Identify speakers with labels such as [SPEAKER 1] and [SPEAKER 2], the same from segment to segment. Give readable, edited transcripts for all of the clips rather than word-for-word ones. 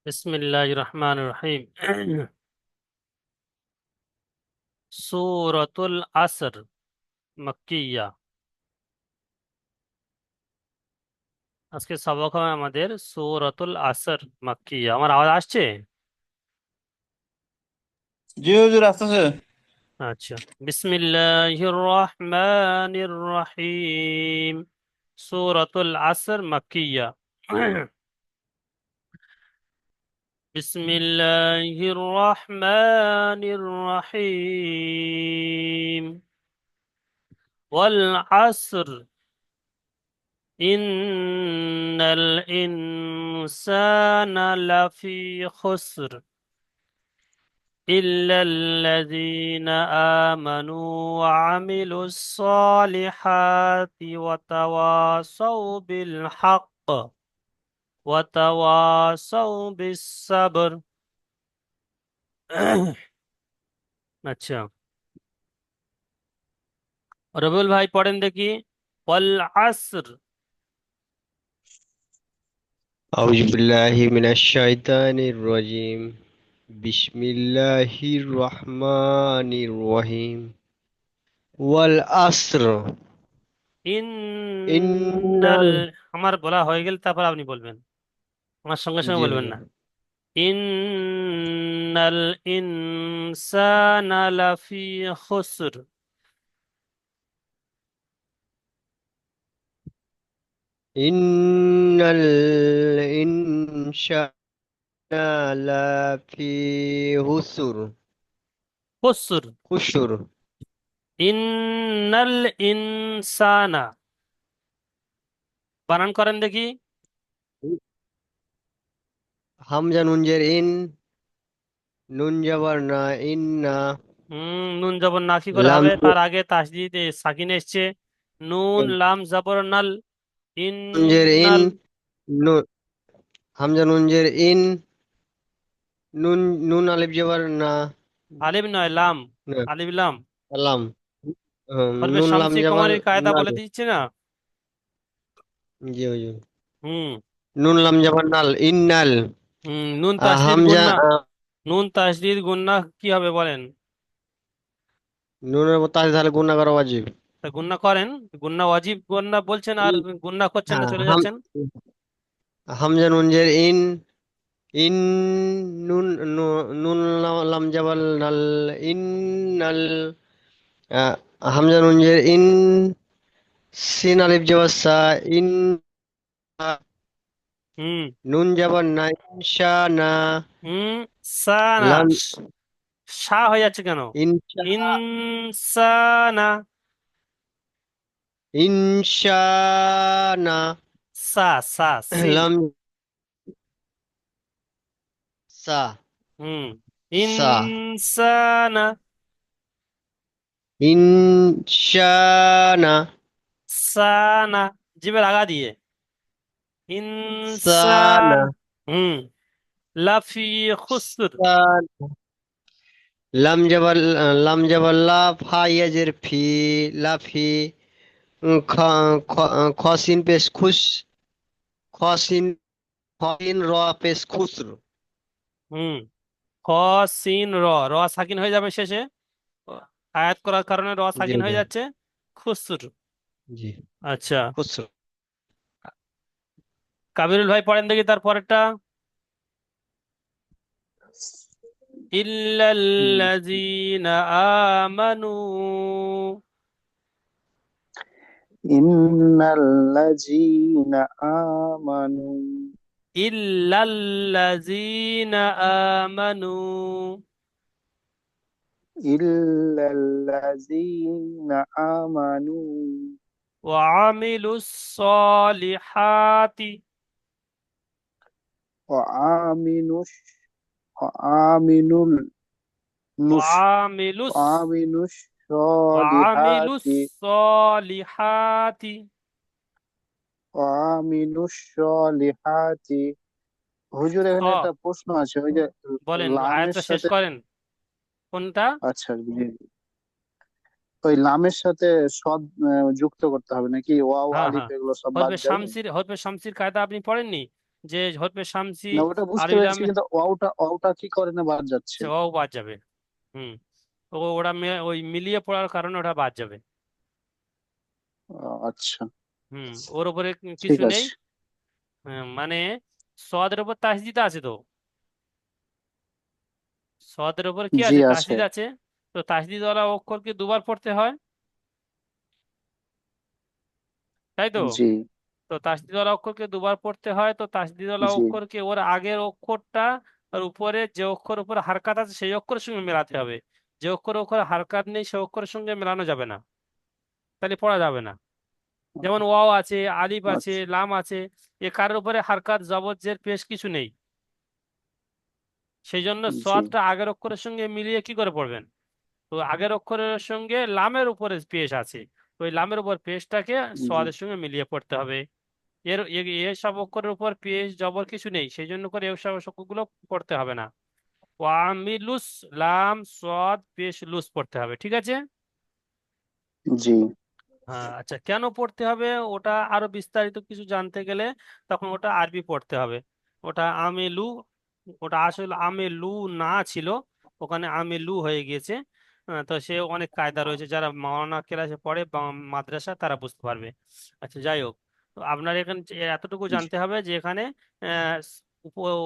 [SPEAKER 1] বিসমিল্লাহির রহমানির রহিম। সূরাতুল আসর মাক্কিয়া। আজকে সবক হবে আমাদের সূরাতুল আসর মাক্কিয়া। আমার আওয়াজ আসছে?
[SPEAKER 2] জি হুজুর আসতেছে।
[SPEAKER 1] আচ্ছা। বিসমিল্লাহির রহমানির রহিম। সূরাতুল আসর মাক্কিয়া। বিসমিল্লাহির রহমানির রহিম। ওয়াল আসর ইন্নাল ইনসানা লাফি খুসর إلا الذين آمنوا وعملوا الصالحات وتواصوا بالحق وتواصوا بالصبر। আচ্ছা, রবিউল ভাই পড়েন দেখি। ওয়াল আসর।
[SPEAKER 3] أعوذ بالله من الشيطان الرجيم. بسم الله الرحمن الرحيم. والعصر إن
[SPEAKER 1] ইন্নাল। আমার বলা হয়ে গেল, তারপর আপনি বলবেন, আমার সঙ্গে সঙ্গে
[SPEAKER 3] জি
[SPEAKER 1] বলবেন
[SPEAKER 3] হুজুর।
[SPEAKER 1] না। ইন্নাল ইনসানা লাফি খুসর।
[SPEAKER 3] إن الإنسان لفي خسر.
[SPEAKER 1] খুসর।
[SPEAKER 3] خسر.
[SPEAKER 1] ইন্নাল ইনসানা। বানান করেন দেখি।
[SPEAKER 3] হামজা নুনজের নুন জবর না ইন্না।
[SPEAKER 1] নুন জবর না কি করে
[SPEAKER 3] লাম
[SPEAKER 1] হবে? তার আগে তাসদিদ সাকিন এসছে। নুন লাম জবর নাল।
[SPEAKER 3] নুনজের
[SPEAKER 1] ইন্নাল।
[SPEAKER 3] নু- হামজা নুনজের নুন নুন আলিফ জবর না।
[SPEAKER 1] আলিফ নয়, লাম।
[SPEAKER 3] না,
[SPEAKER 1] আলিফ লাম।
[SPEAKER 3] লাম।
[SPEAKER 1] হরফে
[SPEAKER 3] নুন লাম
[SPEAKER 1] শামসি
[SPEAKER 3] জবর
[SPEAKER 1] কমারির কায়দা
[SPEAKER 3] নাল।
[SPEAKER 1] বলে দিচ্ছে না?
[SPEAKER 3] জি হুজুর।
[SPEAKER 1] হুম।
[SPEAKER 3] নুন লাম জবর নাল ইন্নাল।
[SPEAKER 1] নুন তাসদিদ
[SPEAKER 3] হামজা
[SPEAKER 1] গুন্না। নুন তাসদিদ গুন্না কি হবে বলেন?
[SPEAKER 3] নুনের উপর তাহলে তাহলে গুণা করা ওয়াজিব।
[SPEAKER 1] তা গুন্না করেন। গুন্না ওয়াজিব গুন্না বলছেন আর গুন্না করছেন না,
[SPEAKER 3] হ্যাঁ,
[SPEAKER 1] চলে যাচ্ছেন।
[SPEAKER 3] হামজা নুনজের ইন নুন নুন লাম জবর নাল ইন্নাল। আহ, হামজা নুনজের সিন আলিফ জবর সা ইন।
[SPEAKER 1] হুম।
[SPEAKER 3] নুন জবর না ইনশা না।
[SPEAKER 1] হুম। সানা।
[SPEAKER 3] লাম
[SPEAKER 1] সা হয়ে যাচ্ছে কেন?
[SPEAKER 3] ইনশা
[SPEAKER 1] ইনসানা।
[SPEAKER 3] ইনশা না।
[SPEAKER 1] সা সা সিন।
[SPEAKER 3] লাম সা
[SPEAKER 1] হুম।
[SPEAKER 3] সা
[SPEAKER 1] ইনসানা।
[SPEAKER 3] ইনশানা।
[SPEAKER 1] সানা। জিভের আগা দিয়ে। ইনসান।
[SPEAKER 3] সানা
[SPEAKER 1] হুম। লাফি খুসর।
[SPEAKER 3] সানা। লাম জবর ফা ইয়াজের ফি লাফি। খ খসিন পেশ খুশ। খসিন খসিন র পেশ খুসর।
[SPEAKER 1] হুম। খ সিন র। র সাকিন হয়ে যাবে শেষে। আয়াত করার কারণে র
[SPEAKER 3] জি
[SPEAKER 1] সাকিন হয়ে
[SPEAKER 3] হুজুর।
[SPEAKER 1] যাচ্ছে। খুসর।
[SPEAKER 3] জি
[SPEAKER 1] আচ্ছা।
[SPEAKER 3] খুসর।
[SPEAKER 1] কাবিরুল ভাই পড়েন দেখি তার পরেরটা। ইল্লাল্লাযীনা আমানু।
[SPEAKER 2] ইন্নাল্লাযীনা আমানু
[SPEAKER 1] ইল্লাল্লাযীনা আমানু
[SPEAKER 2] ইল্লাল্লাযীনা আমানু
[SPEAKER 1] ওয়া আমিলুস সলিহাতি।
[SPEAKER 2] ওয়া আমিনুশ ওয়া আমিনুল
[SPEAKER 1] ওয়া
[SPEAKER 2] নুশ
[SPEAKER 1] আমিলুস
[SPEAKER 2] ওয়া আমিনুশ
[SPEAKER 1] ওয়া আমিলুস
[SPEAKER 2] সলিহাতি
[SPEAKER 1] সলিহাতি।
[SPEAKER 2] ওয়া আমিনুশ সলিহাতি। হুজুর,
[SPEAKER 1] স
[SPEAKER 2] এখানে একটা প্রশ্ন আছে, ওই যে
[SPEAKER 1] বলেন,
[SPEAKER 2] লামের
[SPEAKER 1] আয়াতটা শেষ
[SPEAKER 2] সাথে।
[SPEAKER 1] করেন। কোনটা?
[SPEAKER 2] আচ্ছা, জি, ওই লামের সাথে সদ যুক্ত করতে হবে নাকি? ওয়াও
[SPEAKER 1] হ্যাঁ
[SPEAKER 2] আলিফ
[SPEAKER 1] হ্যাঁ।
[SPEAKER 2] এগুলো সব বাদ
[SPEAKER 1] হরফে
[SPEAKER 2] যাবে?
[SPEAKER 1] শামসির কায়দা আপনি পড়েননি? যে ঝরপে শামসি
[SPEAKER 2] না ওটা বুঝতে
[SPEAKER 1] আরবি
[SPEAKER 2] পেরেছি,
[SPEAKER 1] লামে
[SPEAKER 2] কিন্তু ওটা কি করে না বাদ যাচ্ছে?
[SPEAKER 1] আচ্ছা, ও বাদ যাবে। হুম। ওটা ওই মিলিয়ে পড়ার কারণে ওটা বাদ যাবে।
[SPEAKER 2] আচ্ছা,
[SPEAKER 1] ওর উপরে
[SPEAKER 2] ঠিক
[SPEAKER 1] কিছু নেই।
[SPEAKER 2] আছে।
[SPEAKER 1] মানে সদের উপর তাসদিদ আছে তো, সদের উপর কি
[SPEAKER 2] জি
[SPEAKER 1] আছে,
[SPEAKER 2] আছে।
[SPEAKER 1] তাসদিদ আছে। তো তাসদিদ ওয়ালা অক্ষরকে দুবার পড়তে হয়, তাই তো?
[SPEAKER 2] জি
[SPEAKER 1] তো তাসদিদওয়ালা অক্ষরকে দুবার পড়তে হয়, তো তাসদিদওয়ালা
[SPEAKER 2] জি
[SPEAKER 1] অক্ষরকে ওর আগের অক্ষরটা আর উপরে যে অক্ষর উপরে হারকাত আছে সেই অক্ষরের সঙ্গে মেলাতে হবে। যে অক্ষর ওখানে হারকাত নেই সেই অক্ষরের সঙ্গে মেলানো যাবে না, তাহলে পড়া যাবে না। যেমন ওয়াও আছে, আলিফ আছে,
[SPEAKER 2] আচ্ছা।
[SPEAKER 1] লাম আছে, এ কারোর উপরে হারকাত জবর জের পেশ কিছু নেই। সেই জন্য
[SPEAKER 2] জি
[SPEAKER 1] সোয়াদটা আগের অক্ষরের সঙ্গে মিলিয়ে কি করে পড়বেন? তো আগের অক্ষরের সঙ্গে লামের উপরে পেশ আছে, তো ওই লামের উপর পেশটাকে
[SPEAKER 2] জি
[SPEAKER 1] সোয়াদের সঙ্গে মিলিয়ে পড়তে হবে। এসব অক্ষরের উপর পেশ জবর কিছু নেই, সেই জন্য করে এসব অক্ষরগুলো পড়তে হবে না। ওয়ামিলুস, লাম সদ পেশ লুস পড়তে হবে, ঠিক আছে?
[SPEAKER 2] জি
[SPEAKER 1] হ্যাঁ, আচ্ছা, কেন পড়তে হবে ওটা আরো বিস্তারিত কিছু জানতে গেলে তখন ওটা আরবি পড়তে হবে। ওটা আমেলু, ওটা আসলে আমেলু না ছিল, ওখানে আমেলু হয়ে গিয়েছে। তো সে অনেক কায়দা রয়েছে, যারা মাওলানা ক্লাসে পড়ে বা মাদ্রাসা তারা বুঝতে পারবে। আচ্ছা, যাই হোক, তো আপনার এখানে এতটুকু
[SPEAKER 2] জি
[SPEAKER 1] জানতে হবে যে এখানে আহ,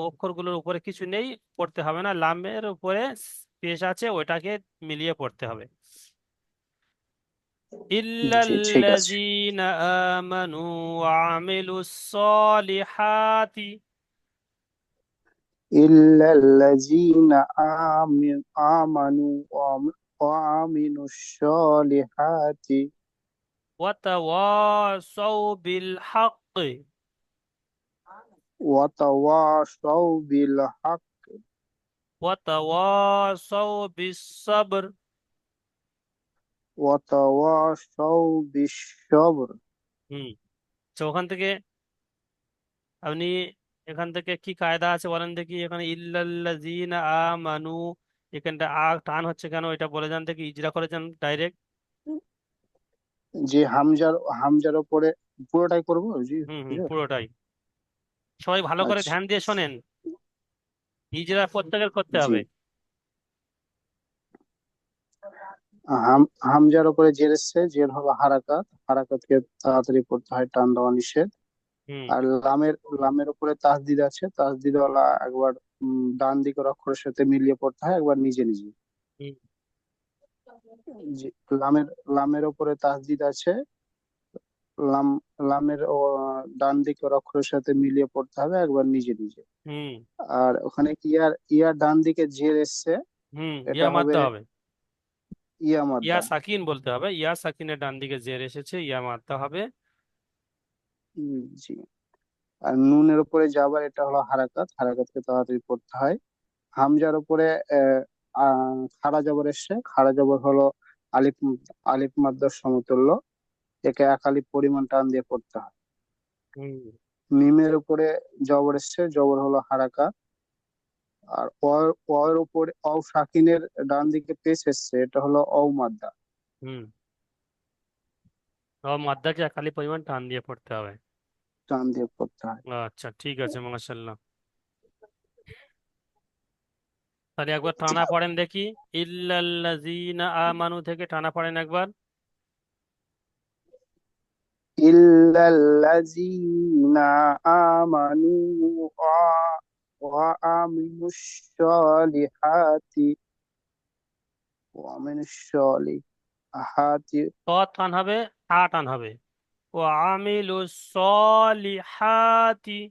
[SPEAKER 1] অক্ষরগুলোর উপরে কিছু নেই, পড়তে হবে না। লামের উপরে পেশ আছে, ওইটাকে মিলিয়ে পড়তে হবে। إلا
[SPEAKER 2] জি ঠিক আছে।
[SPEAKER 1] الذين آمنوا وعملوا الصالحات.
[SPEAKER 2] إلا الذين آمنوا وعملوا الصالحات
[SPEAKER 1] وتواصوا بالحق.
[SPEAKER 2] وتواصوا بالحق
[SPEAKER 1] وتواصوا بالصبر.
[SPEAKER 2] وتواصوا بالصبر.
[SPEAKER 1] হুম। তো ওখান থেকে আপনি, এখান থেকে কি কায়দা আছে বলেন দেখি। এখানে ইল্লাল্লাযীনা আমানু, এখানটা টান হচ্ছে কেন এটা বলে যান দেখি, ইজরা করে যান ডাইরেক্ট।
[SPEAKER 2] যে হামজার উপরে পুরোটাই করবো জি হুজুর?
[SPEAKER 1] পুরোটাই। সবাই ভালো করে
[SPEAKER 2] আচ্ছা।
[SPEAKER 1] ধ্যান দিয়ে শোনেন, ইজরা প্রত্যেকের করতে
[SPEAKER 2] জি,
[SPEAKER 1] হবে।
[SPEAKER 2] হামজার উপরে জের এসছে, জের হলো হারাকাত, হারাকাতকে তাড়াতাড়ি পড়তে হয়, টান দেওয়া নিষেধ।
[SPEAKER 1] হুম
[SPEAKER 2] আর লামের উপরে তাসদিদ আছে, তাসদিদওয়ালা একবার ডান দিকের অক্ষরের সাথে মিলিয়ে পড়তে হয়, একবার নিজে নিজে।
[SPEAKER 1] হুম
[SPEAKER 2] জি, লামের লামের উপরে তাসদিদ আছে, লাম লামের ডান দিকের অক্ষরের সাথে মিলিয়ে পড়তে হবে, একবার নিজে নিজে।
[SPEAKER 1] হুম
[SPEAKER 2] আর ওখানে ইয়ার ইয়ার ডান দিকে জের এসছে, এটা
[SPEAKER 1] ইয়া
[SPEAKER 2] হবে
[SPEAKER 1] মারতে হবে।
[SPEAKER 2] ইয়া
[SPEAKER 1] ইয়া
[SPEAKER 2] মাদ্দা।
[SPEAKER 1] সাকিন বলতে হবে, ইয়া সাকিনের ডান দিকে জের এসেছে, ইয়া মারতে হবে।
[SPEAKER 2] জি। আর নুনের উপরে যাবার, এটা হলো হারাকাত, হারাকাতকে তাড়াতাড়ি পড়তে হয়। হামজার উপরে খাড়া জবর এসছে, খাড়া জবর হলো আলিফ, আলিফ মাদ্দার সমতুল্য, একে এক আলিফ পরিমাণ টান দিয়ে পড়তে হয়।
[SPEAKER 1] হুম
[SPEAKER 2] মিমের উপরে জবর এসছে, জবর হলো হারাকাত। আর এর উপরে সাকিনের ডান দিকে পেশ এসছে, এটা হলো মাদ্দা,
[SPEAKER 1] হুম মাদ্দাকে খালি পরিমাণ টান দিয়ে পড়তে হবে।
[SPEAKER 2] টান দিয়ে পড়তে হয়।
[SPEAKER 1] আচ্ছা, ঠিক আছে, মাশাআল্লাহ। তাহলে একবার টানা পড়েন দেখি, ইল্লাল্লাযীনা আমানু থেকে টানা পড়েন একবার।
[SPEAKER 2] ইল্লাল্লাযীনা আমানু ওয়া আমিলুশ সলিহাতি ওয়া আমিলুশ সলিহাতি
[SPEAKER 1] ত টান হবে, তা টান হবে। ও আমিলু সলিহাতি।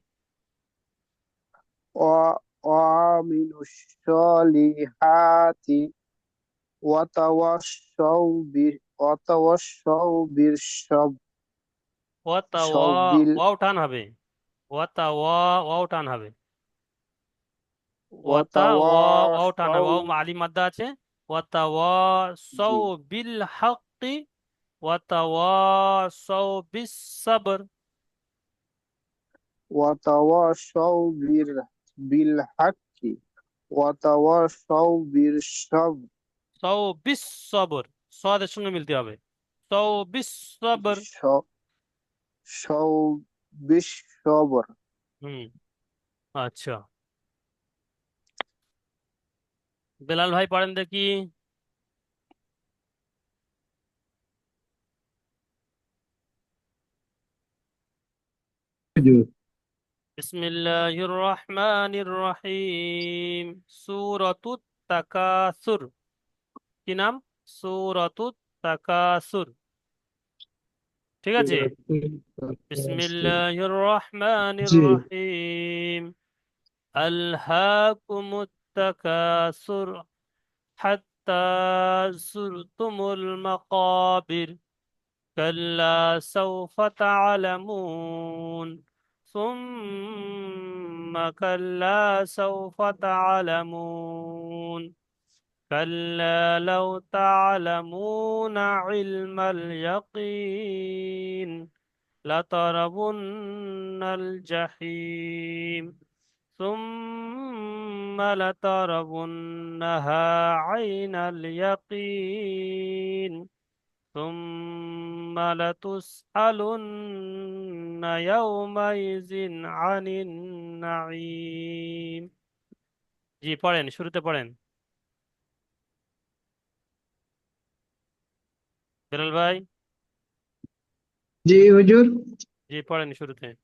[SPEAKER 2] وعملوا الصالحات وتواصوا بالصبر.
[SPEAKER 1] ওয়াতা ওয়াও টান হবে। ওয়াও টান হবে। ওয়াও টান হবে,
[SPEAKER 2] وتواصوا
[SPEAKER 1] ওয়াও আলিফ মাদ্দা আছে। ওয়াতা ওয়াসাউ
[SPEAKER 2] জি
[SPEAKER 1] বিল হাক্কি। ওয়াতা ওয়াসাউ বিস সাবর।
[SPEAKER 2] وتواصوا بالحق وتواصوا بالصبر.
[SPEAKER 1] সাউ বিস সবর, সদের সঙ্গে মিলতে হবে। সাউ বিস সবর।
[SPEAKER 2] بالصبر.
[SPEAKER 1] হুম আচ্ছা, বেলাল ভাই পড়েন দেখি।
[SPEAKER 4] হুজুর।
[SPEAKER 1] বিসমিল্লাহির রহমানির রহিম। সূরাতুত তাকাসুর। কি নাম? সূরাতুত তাকাসুর। ঠিক আছে। বিসমিল্লাহির রহমানির
[SPEAKER 4] জি
[SPEAKER 1] রহিম। আলহাকুমুত তাকাসুর হাত্তা যুরতুমুল মাকাবির। كلا سوف تعلمون ثم كلا سوف تعلمون كلا لو تعلمون علم اليقين لترون الجحيم ثم لترونها عين اليقين ثم لتسألن يومئذ عن النعيم। জি পড়েন, শুরুতে পড়েন বেলাল ভাই।
[SPEAKER 4] জি হুজুর।
[SPEAKER 1] জি পড়েন শুরুতে।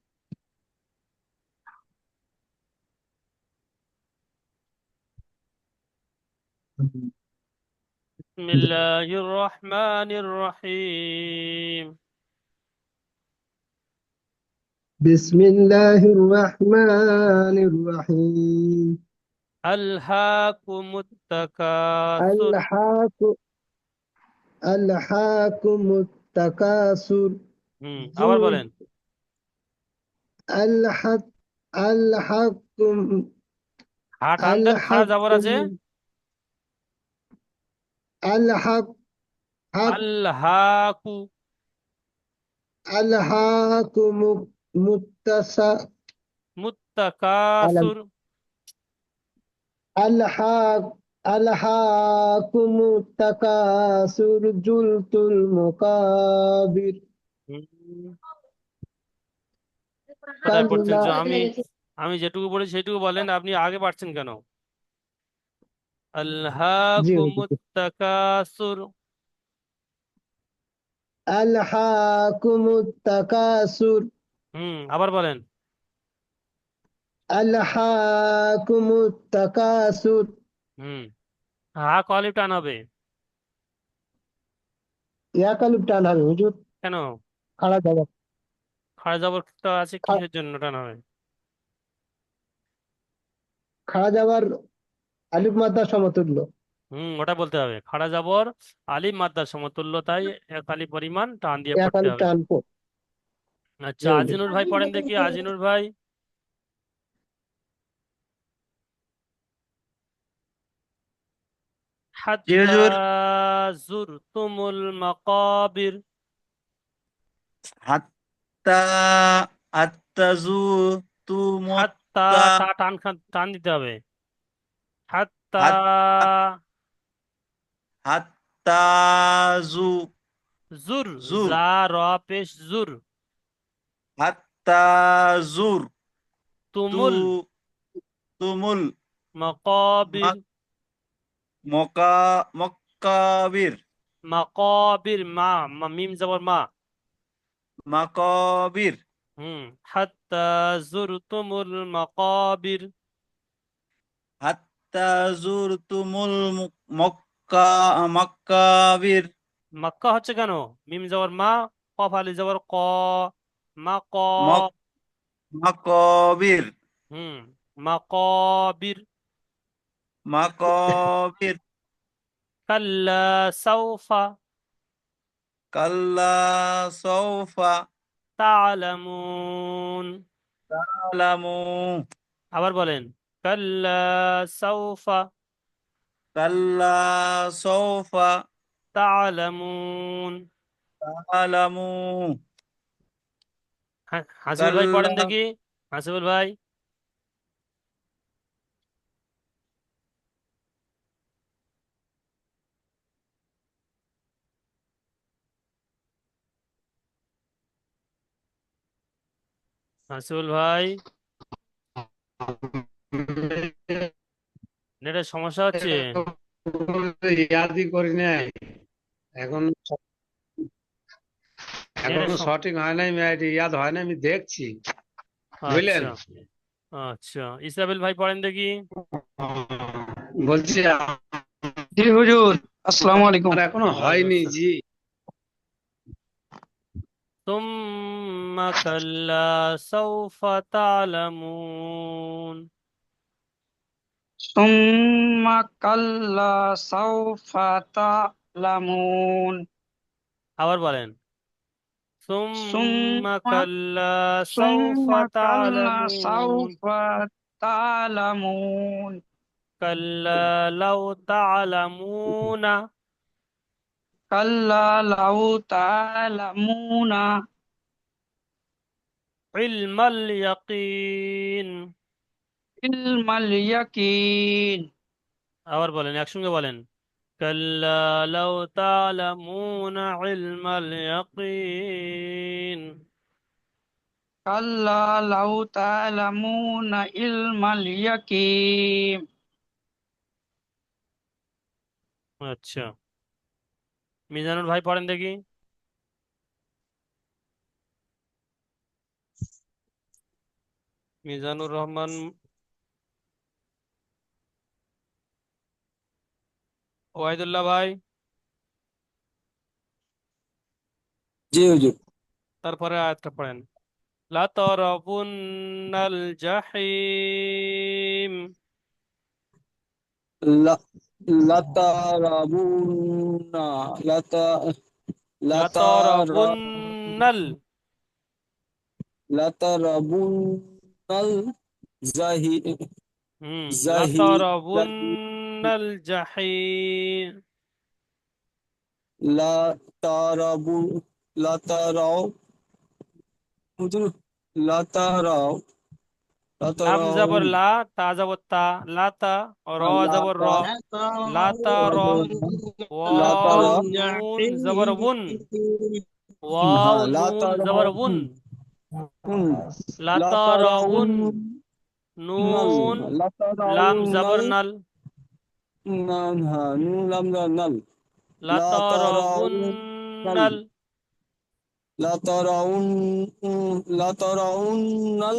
[SPEAKER 1] বিসমিল্লাহির রহমানির রহিম।
[SPEAKER 4] বিসমিল্লাহির রহমানির রহিম।
[SPEAKER 1] আলহাকুমুত তাকাসুর।
[SPEAKER 4] আল্লাহাকু আল্লাহাকুমুত তাকাসুর।
[SPEAKER 1] আবার
[SPEAKER 4] জুল
[SPEAKER 1] বলেন।
[SPEAKER 4] আল্লাহাক আল্লাহাকুম
[SPEAKER 1] হা টান দেন, খাড়া জবর
[SPEAKER 4] আল্লাহাকুম
[SPEAKER 1] আছে।
[SPEAKER 4] আল্লাহাক হাক
[SPEAKER 1] আল্হাকু
[SPEAKER 4] আল্লাহাকুমুত মুত্তাসা আলাম
[SPEAKER 1] মুত্তাকাসুর।
[SPEAKER 4] আল্লাহাক আল্লাহাকুমুত তাকাসুর জুলতুল মুকাবির।
[SPEAKER 1] হুম, কোথায় পড়ছেন?
[SPEAKER 4] কাল্লা
[SPEAKER 1] আমি আমি যেটুকু বলেছি সেটুকু বলেন, আপনি আগে পারছেন কেন?
[SPEAKER 4] জি
[SPEAKER 1] আল্হাকুমুত
[SPEAKER 4] হুজুর।
[SPEAKER 1] তাকাসুর।
[SPEAKER 4] আল্লাহাকুমুত তাকাসুর
[SPEAKER 1] আবার বলেন।
[SPEAKER 4] আল্লাহাকুমুত তাকাসুর।
[SPEAKER 1] হুম হা কলিফ টান হবে।
[SPEAKER 4] ইয়া কালিফ টান হবে হুজুর।
[SPEAKER 1] কেন?
[SPEAKER 4] খাড়া জবর
[SPEAKER 1] খাড়া জবর তো আছে,
[SPEAKER 4] খা-
[SPEAKER 1] কিসের জন্য টান হবে?
[SPEAKER 4] খাড়া জবর আলিফ মাদ্দার সমতুল্য।
[SPEAKER 1] ওটা বলতে হবে, খাড়া জবর আলিফ মাদ্দার সমতুল্য, তাই এক আলিফ পরিমাণ টান দিয়ে
[SPEAKER 4] এক
[SPEAKER 1] পড়তে
[SPEAKER 4] আলিফ
[SPEAKER 1] হবে।
[SPEAKER 4] টান জি
[SPEAKER 1] আচ্ছা,
[SPEAKER 4] হুজুর।
[SPEAKER 1] আজিনুর ভাই পড়েন দেখি, আজিনুর ভাই।
[SPEAKER 5] জি
[SPEAKER 1] হাত্তা
[SPEAKER 5] হুজুর।
[SPEAKER 1] যুরতুমুল মাকাবির।
[SPEAKER 5] হাত্তা আত্তাজু
[SPEAKER 1] হাত্তা,
[SPEAKER 5] তুমুত্তা
[SPEAKER 1] টান দিতে হবে। হাত্তা
[SPEAKER 5] হাত হাত্তাজু
[SPEAKER 1] জুর,
[SPEAKER 5] জুর
[SPEAKER 1] জা র পেশ জুর।
[SPEAKER 5] হাত্তাজুর তু
[SPEAKER 1] তুমুল
[SPEAKER 5] তুমুল
[SPEAKER 1] মাকাবির।
[SPEAKER 5] মক- মকা মক্কাবির
[SPEAKER 1] মাকাবির, মিম জবর মা।
[SPEAKER 5] মাকাবির
[SPEAKER 1] হুম হাত্তা যুরতুমুল মাকাবির।
[SPEAKER 5] হাত্তাজুর তুমুল মক্কা মক্কাবির
[SPEAKER 1] মক্কা হচ্ছে কেন? মিম জবর মা, কফ আলি জবর ক, মা ক।
[SPEAKER 5] মক মাকাবির
[SPEAKER 1] হুম মাকাবির।
[SPEAKER 5] মাকাবির
[SPEAKER 1] কাল্লা সাউফা
[SPEAKER 5] কাল্লা সৌফা
[SPEAKER 1] তা'লামুন।
[SPEAKER 5] তালামু
[SPEAKER 1] আবার বলেন। কাল্লা সাউফা
[SPEAKER 5] কাল্লা সৌফা
[SPEAKER 1] তা'লামুন।
[SPEAKER 5] তালামু
[SPEAKER 1] হাসিবুল ভাই পড়েন
[SPEAKER 5] কাল্লা
[SPEAKER 1] দেখি। হাসিবুল ভাই। হাসিবুল ভাই। নেটের সমস্যা হচ্ছে।
[SPEAKER 3] ইয়াদই করি নাই এখন,
[SPEAKER 1] নেটের
[SPEAKER 3] এখনো সঠিক হয় নাই, ইয়াদ হয় নাই, আমি দেখছি, বুঝলেন।
[SPEAKER 1] আচ্ছা, আচ্ছা, ইসরাফিল ভাই পড়েন দেখি।
[SPEAKER 3] বলছি
[SPEAKER 6] জি হুজুর, আসসালামু আলাইকুম।
[SPEAKER 3] আর এখনো
[SPEAKER 1] ওয়ালাইকুম
[SPEAKER 3] হয়নি
[SPEAKER 1] আসসালাম।
[SPEAKER 3] জি।
[SPEAKER 1] ثم كلا سوف تعلمون।
[SPEAKER 6] সুম্মা কাল্লা সাউফা তা'লামুন।
[SPEAKER 1] আবার বলেন। ثم
[SPEAKER 6] সুম্মা
[SPEAKER 1] كلا سوف
[SPEAKER 6] সুম্মা কাল্লা
[SPEAKER 1] تعلمون
[SPEAKER 6] সাউফা তা'লামুন।
[SPEAKER 1] كلا لو تعلمون
[SPEAKER 6] কাল্লা লাউ তা'লামুনা
[SPEAKER 1] علم اليقين।
[SPEAKER 6] ইলমাল ইয়াকিন।
[SPEAKER 1] আবার বলেন, একসঙ্গে বলেন। كلا لو تعلمون علم اليقين।
[SPEAKER 6] কাল্লা লাউ তা'লামুনা ইলমাল ইয়াকিন।
[SPEAKER 1] আচ্ছা, মিজানুর ভাই পড়েন দেখি। মিজানুর রহমান, ওয়াহিদুল্লাহ ভাই।
[SPEAKER 5] জি হুজুর।
[SPEAKER 1] তারপরে আয়াতটা পড়েন। লাতারাবুন্নাল জাহিম।
[SPEAKER 5] লা- লাতারাবুন্না লাতা লাতারা
[SPEAKER 1] লাতারাবুন্নাল।
[SPEAKER 5] লাতারাবুন্নাল জাহি জাহি জাহি
[SPEAKER 1] লাতারাবুন্নাল জাহিম।
[SPEAKER 5] লাতারাবু লাতারাও হুজুর লাতারাও
[SPEAKER 1] লাম
[SPEAKER 5] লাতারাও
[SPEAKER 1] জবর লা, তা জবর তা, লাতা, র জবর র, লাতা র, ওয়াও
[SPEAKER 5] লাতারা
[SPEAKER 1] নুন জবর উন, ওয়াও
[SPEAKER 5] হ্যাঁ
[SPEAKER 1] নুন জবর উন,
[SPEAKER 5] লাতারাউন লাতারাউন
[SPEAKER 1] লাতারাউন,
[SPEAKER 5] নাল
[SPEAKER 1] নুন লাম
[SPEAKER 5] লাতারাউন
[SPEAKER 1] জবর
[SPEAKER 5] নাল
[SPEAKER 1] নাল,
[SPEAKER 5] নাল হ্যাঁ নুন লাম নাল লাতারাউন নাল
[SPEAKER 1] লাতারাবুন্নাল
[SPEAKER 5] লাতারাউন লাতারাউন নাল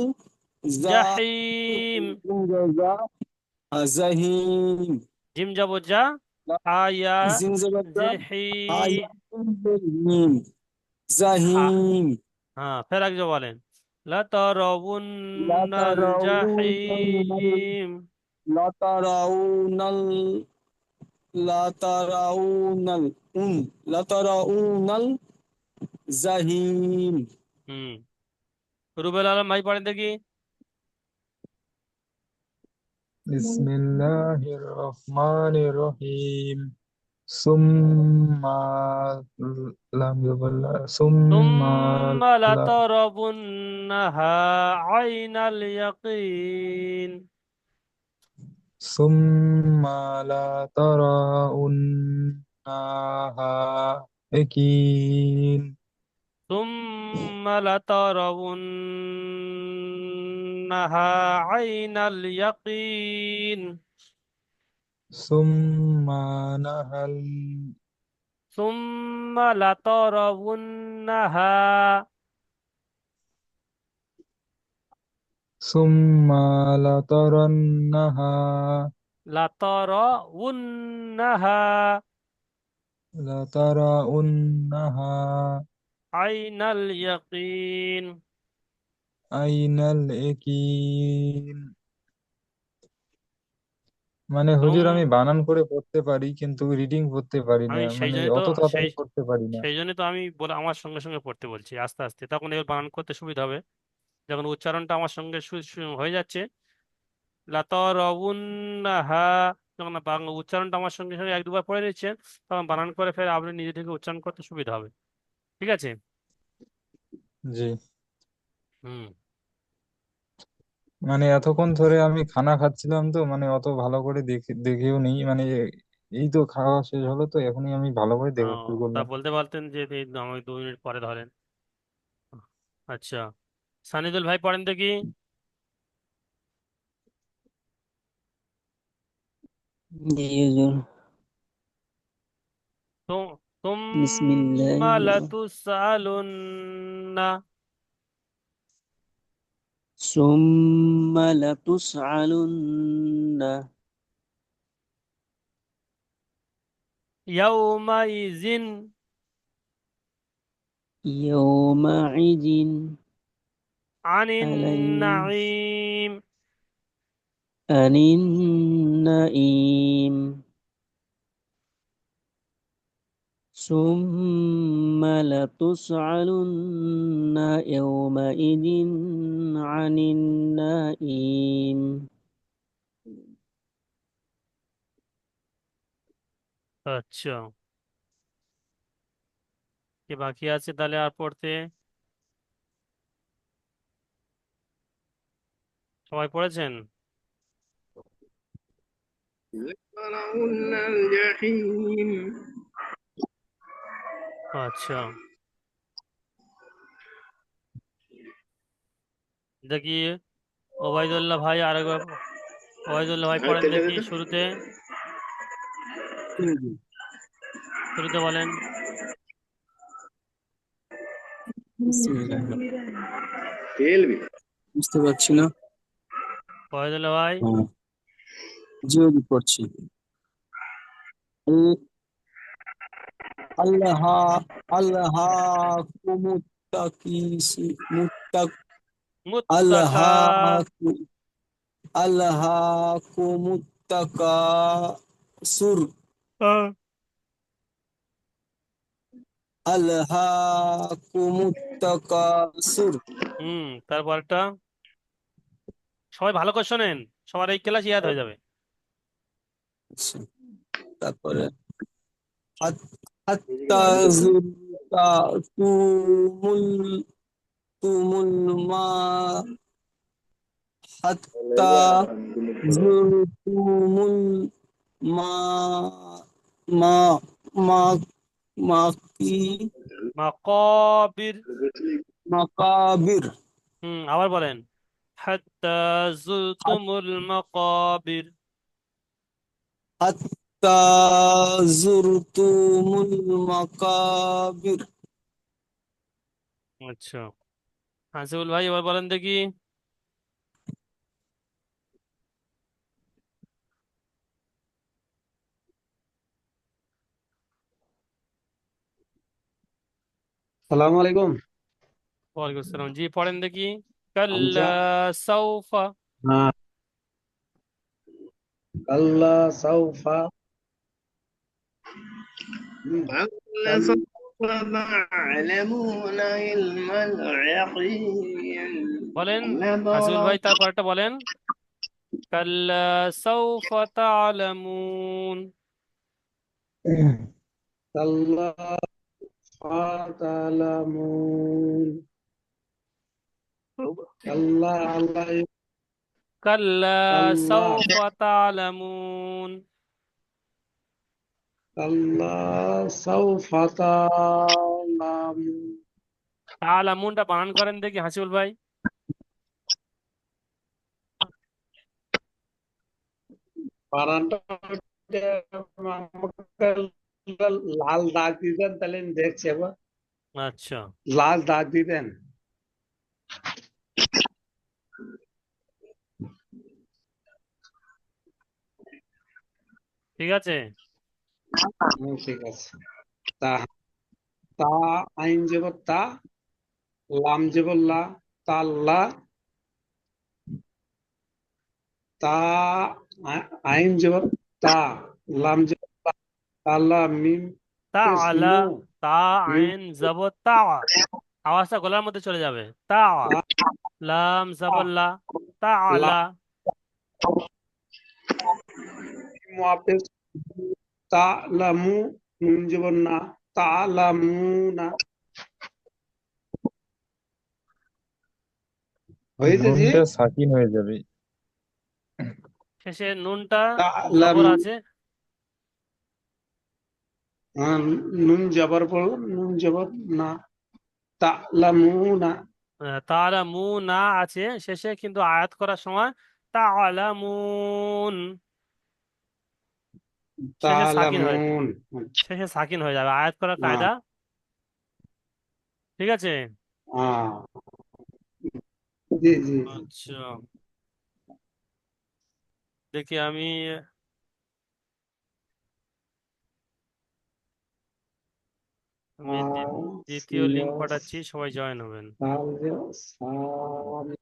[SPEAKER 5] জা
[SPEAKER 1] জাহিম।
[SPEAKER 5] জা জাহিম
[SPEAKER 1] জিম জবর জা, আয়া
[SPEAKER 5] জিন জবরদা
[SPEAKER 1] জেহি,
[SPEAKER 5] আয়াতুল মিম
[SPEAKER 1] হা,
[SPEAKER 5] জাহিম
[SPEAKER 1] হ্যাঁ ফের একজন বলেন। লাতারাবুন্নাল
[SPEAKER 5] লাতারাউন
[SPEAKER 1] জাহিম।
[SPEAKER 5] লাতারাউনাল লাতারাউনাল উন লাতারাউনাল জাহিম
[SPEAKER 1] হুম, রুবেল আলম ভাই পড়েন দেখি।
[SPEAKER 7] بسم الله الرحمن الرحيم ثم لم يبلغ ثم
[SPEAKER 1] ثم
[SPEAKER 7] لا
[SPEAKER 1] لتربنها عين اليقين.
[SPEAKER 7] ثم لا ترونها أكين
[SPEAKER 1] ثم لترونها عين اليقين.
[SPEAKER 7] ثم نهل
[SPEAKER 1] ثم لترونها
[SPEAKER 7] ثم لترنها
[SPEAKER 1] لترونها
[SPEAKER 7] لترونها
[SPEAKER 1] عين اليقين.
[SPEAKER 7] أين اليقين। মানে হুজুর আমি
[SPEAKER 1] ثم
[SPEAKER 7] বানান করে পড়তে পারি কিন্তু রিডিং পড়তে পারি না,
[SPEAKER 1] আমি সেই
[SPEAKER 7] মানে
[SPEAKER 1] জন্য তো
[SPEAKER 7] অত
[SPEAKER 1] সেই
[SPEAKER 7] তাড়াতাড়ি পড়তে পারি না।
[SPEAKER 1] সেই জন্য তো আমি বলে আমার সঙ্গে সঙ্গে পড়তে বলছি আস্তে আস্তে, তখন এবার বানান করতে সুবিধা হবে। যখন উচ্চারণটা আমার সঙ্গে হয়ে যাচ্ছে, লাতারাউন্নাহা, যখন বাংলা উচ্চারণটা আমার সঙ্গে সঙ্গে এক দুবার পড়ে নিচ্ছেন, তখন বানান করে ফের আপনি নিজে থেকে উচ্চারণ করতে সুবিধা হবে। ঠিক আছে।
[SPEAKER 7] জি।
[SPEAKER 1] হুম।
[SPEAKER 7] মানে এতক্ষণ ধরে আমি খানা খাচ্ছিলাম তো, মানে অত ভালো করে দেখেও নেই, মানে এই তো খাওয়া শেষ হলো তো এখনই আমি ভালো করে
[SPEAKER 1] ও,
[SPEAKER 7] দেখা শুরু
[SPEAKER 1] তা
[SPEAKER 7] করলাম।
[SPEAKER 1] বলতে পারতেন যে এই আমাকে 2 মিনিট পরে ধরেন। আচ্ছা, সানিদুল ভাই পড়েন দেখি।
[SPEAKER 5] জি হুজুর।
[SPEAKER 1] তো
[SPEAKER 5] বিসমিল্লাহ।
[SPEAKER 1] তুম্মা লাতুসআলুন্না
[SPEAKER 5] সুম্মা লাতুসআলুন্না
[SPEAKER 1] ইয়াউমাইজিন
[SPEAKER 5] ইয়াওমাইদিন
[SPEAKER 1] আনিন
[SPEAKER 5] আলান
[SPEAKER 1] নাঈম।
[SPEAKER 5] আনিন নাঈম সুম্মা লাতুসআলুন্না ইয়াওমাইদিন আনিন নাঈম।
[SPEAKER 1] আচ্ছা, কি বাকি আছে তাহলে আর পড়তে? সবাই পড়েছেন?
[SPEAKER 8] لترون الجحيم
[SPEAKER 1] আচ্ছা, দেখি ওবায়দুল্লাহ ভাই আরেকবার, ওবায়দুল্লাহ ভাই পড়েন দেখি শুরুতে, শুরুতে বলেন।
[SPEAKER 5] বিসমিল্লাহ।
[SPEAKER 8] فيل भी
[SPEAKER 5] বুঝতে পারছি না।
[SPEAKER 1] ওবায়দুল্লাহ ভাই
[SPEAKER 5] হ্যাঁ, জি হুজুর পড়ছি। আল্লাহ আল্লাহ কুমুত্তাকিসি মুত্তাক আল্লাহ
[SPEAKER 1] মুত্তাকা
[SPEAKER 5] আল্লাহ কুমুত্তাকাসুর
[SPEAKER 1] আহ,
[SPEAKER 5] আল্লাহ কুমুত্তাকাসুর।
[SPEAKER 1] তারপরটা সবাই ভালো করে শোনেন, সবার এই ক্লাস ইয়াদ হয়ে যাবে।
[SPEAKER 5] আচ্ছা, তারপরে হাত্তা যুরতা তুমুল তুমুল মা হাত্তা যুরতুমুল মা মা মা মাকি
[SPEAKER 1] মাকাবির,
[SPEAKER 5] মাকাবির
[SPEAKER 1] আবার বলেন। হাত্তা যুরতুমুল মাকাবির।
[SPEAKER 5] হাত্তা যুরতুমুল মাকাবির।
[SPEAKER 1] আচ্ছা, হাসিবুল ভাই এবার বলেন দেখি।
[SPEAKER 3] সালাম আলাইকুম।
[SPEAKER 1] ওয়ালাইকুম আসসালাম, জি পড়েন দেখি। কাল্লা
[SPEAKER 3] হামজা।
[SPEAKER 1] সাউফা।
[SPEAKER 3] হ্যাঁ, কাল্লা সাউফা
[SPEAKER 8] كلا
[SPEAKER 3] কাল
[SPEAKER 8] سوف تعلمون علم اليقين
[SPEAKER 1] বলেন হাসিবুল ভাই,
[SPEAKER 8] نظرة
[SPEAKER 1] তারপরটা বলেন। কাল্লা সাউফা তা'লামুন।
[SPEAKER 3] কাল্লা ফাতালামুন কাল্লা আল্লাহ
[SPEAKER 1] কাল্লা
[SPEAKER 3] কাল্লা
[SPEAKER 1] সাউফা তা'লামুন।
[SPEAKER 3] কাল্লা সাউফা তালামুন।
[SPEAKER 1] তা'লামুনটা বানান করেন দেখি হাসিবুল ভাই।
[SPEAKER 3] বানানটা আমাকে লাল দাগ দিতেন তাহলে আমি দেখছি একবার।
[SPEAKER 1] আচ্ছা,
[SPEAKER 3] লাল দাগ দিতেন।
[SPEAKER 1] ঠিক আছে।
[SPEAKER 3] ঠিক আছে। তা তা আইন জবর তা, লাম জবর লা, তাল্লা, তা আইন জবর তা, লাম জবর লা, তাল্লা মিম পেশ
[SPEAKER 1] তা'লা,
[SPEAKER 3] নু,
[SPEAKER 1] তা
[SPEAKER 3] মিম
[SPEAKER 1] আইন জবর তা, আওয়াজটা গলার মধ্যে চলে যাবে। তা, লাম জবর লা, তা'লা।
[SPEAKER 3] লা পেশ তা লামু, নুন জবর না, তা লামু না। হয়েছে জি।
[SPEAKER 7] নুনটা সাকিন হয়ে যাবে।
[SPEAKER 1] শেষে নুনটা
[SPEAKER 3] তা
[SPEAKER 1] জবর
[SPEAKER 3] লামু,
[SPEAKER 1] আছে।
[SPEAKER 3] নুন জবর পড়ো, নুন জবর না, তা লামু না।
[SPEAKER 1] তা'লামুনা আছে শেষে, কিন্তু আয়াত করার সময় তা'লামুন। শেষে সাকিন হয়ে
[SPEAKER 3] তালামুন।
[SPEAKER 1] শেষে সাকিন হয়ে যাবে, আয়াত করার
[SPEAKER 3] না,
[SPEAKER 1] কায়দা। ঠিক আছে।
[SPEAKER 3] হ্যাঁ, জি জি জি।
[SPEAKER 1] আচ্ছা, দেখি আমি আমি দ্বিতীয় লিঙ্ক পাঠাচ্ছি, সবাই জয়েন হবেন।
[SPEAKER 3] সাল- সাল-